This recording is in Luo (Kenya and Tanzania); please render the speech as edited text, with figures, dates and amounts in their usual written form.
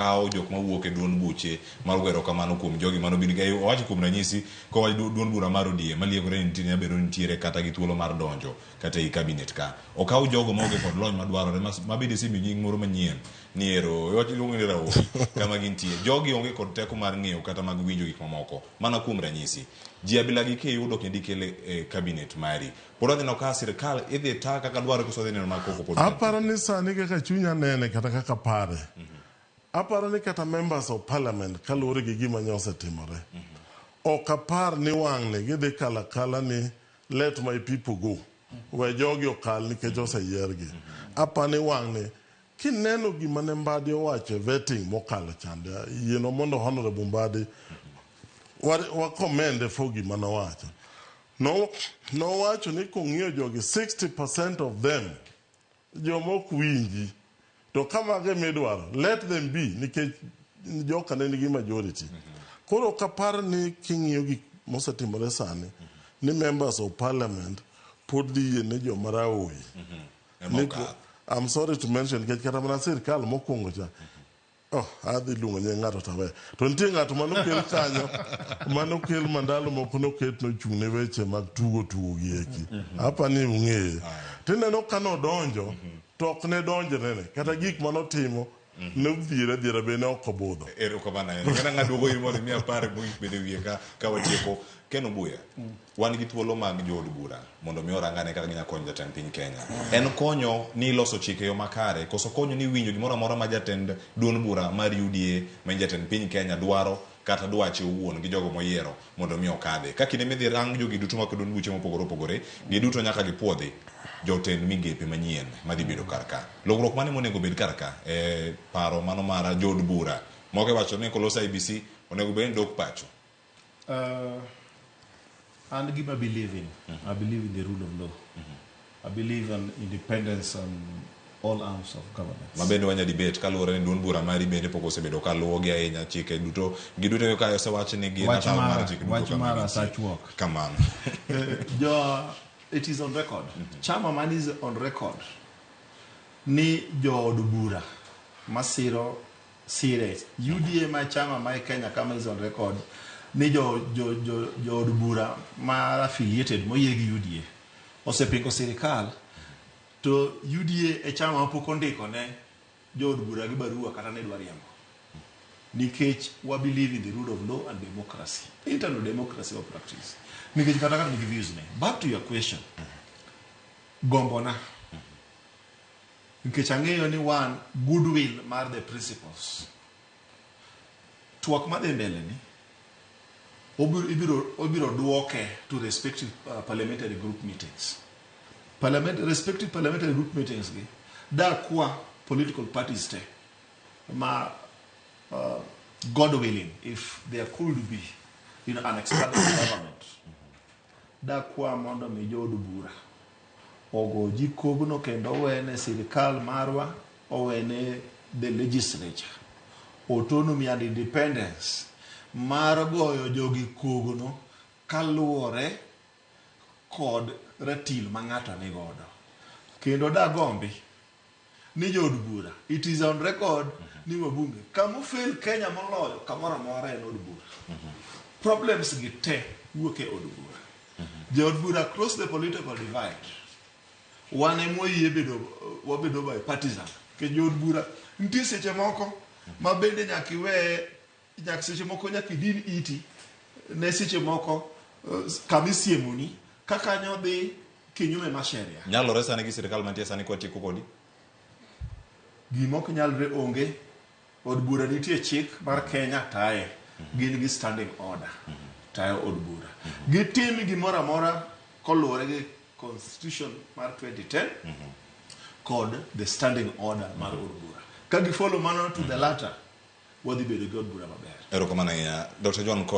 kao jok mawuok e duond buche mar gwero kamano kuom jogi mano bidga owacho kuom ranyisi ko duond bura mar ODM maliekore nitie bero nitiere kata gi thuolo mar donjo kata i cabinet ka okaw jogo maoge kod lony madwarore mabede simi nying moro manyien ni ero owacho luongo ni Ramogi kama gintie jogi onge kod teko mar ng'eyo kata mag winjo gik mamoko mana kuom ranyisi ji abila gi ke yudo kendo ikele e cabinet mari pod odhi ka sirkal idhi ta kaka dwaro koso dhi neno makoko pod aparo ni sani kaka chunya nene kata kaka pare aparo ni kata members of parliament kaluwore gi gima nyose timore ok apar ni wang' ne gidhi kala ni let my people go we jogi okal nikech oseyiergi apa ni wang' ne kineno gima ne Mbadi owacho vetting mokalo chande yieno mondo honorable Mbadi wa commend for gima nowacho nowacho ni kong'iyo jogi 60% of them jomok winji to kama ge midwaro let them be nikech joka ne nigi majority koro kapar ni king'iyo gik mosetimore sani ni members of parliament pod dhi yie ne joma raoyi I'm sorry to mention nikech kata mana sirkal mokwongo cha adhi luongo nye ng'ato tawe to nitie ng'ato manokel kanyo manokel mandalo moko noket nochung' ne weche mag tugo gi eki apa ni ung'eye tineno kanodonjo to ok ne donje nene kata gik manotimo ne dhiera be ne ok obudho erokamano ngana ng'aduogo ir mondo mi apare mogik bede wiye ka watieko Ken Obuya wan gi thuolo mag jood bura mondo mi orangane kaka ginya konyo jatend piny Kenya en konyo ni loso chike yo makare koso konyo ni winjo gimoro amora ma jatend duond bura mar UDA ma jatend piny Kenya dwaro kata dwache owuon gi jogo moyiero mondo mi okadhe ka kinde midhi rang jogi duto mag duond buche mopogore opogore giduto nyaka gipuodhi jotend migepe manyien madhi bedo karka logruok mane monego bed karka paro mano mara jood bura moke wacho ni kolosa IBC onego bed dok pacho and give I believe in the rule of law. I believe in independence and all arms of government. Mabende wanya debate kaluwore ni duond bura mari bende pok osebedo kaluwo gi ahinya chike duto giduto ka osewacho ni gi na mar chike duto kamano it is on record. Chama man is on record ni jood bura masiro sire UDA ma chama ma Kenya kama is on record ni jood bura ma affiliated moyie gi UDA osepingo sirkal to UDA e chama pok ondiko ne jood bura gi barua kata ne dwariembo nikech we believe in the rule of law and democracy internal democracy of practice nikech kata nigi views ne back to your question gombona nikech ang'eyo ni one goodwill mar the principles twak madhi mbele ni obiro duoke to respective parliamentary group meetings respective parliamentary group meetings gi da kwa political parties te ma God willing if there could be an expanded government da kwa mondo mi jood bura ogo ji kogno kendo wene sirkal marwa owene the legislature autonomy and independence mar goyo jogi kogno kaluwore kod ratil ma ng'ato ni godo kendo da gombi ni jood bura it is on record ni wabunge kamo fail Kenya moloyo kamoro amora en od bura problems gi te wuok e od bura jood bura across the political divide wane moyie wabedo by partisan ke jood bura nitie seche moko ma bende nyaka seche moko nyaka din iti ne seche moko kamisiemoni kaka nyodhi kinyume ma sheria nyalore sani gi sirkal mantie sani kwa tieko kodi gimok nyalre onge od bura nitie chik mar Kenya tae gin gi standing order tae od bura gitim gimoro amora koluwore gi constitution mar 2010 kod the standing order mar od bura ka gifollow mano to the latter wadhi bedo gi od bura maber erokamano Dr. John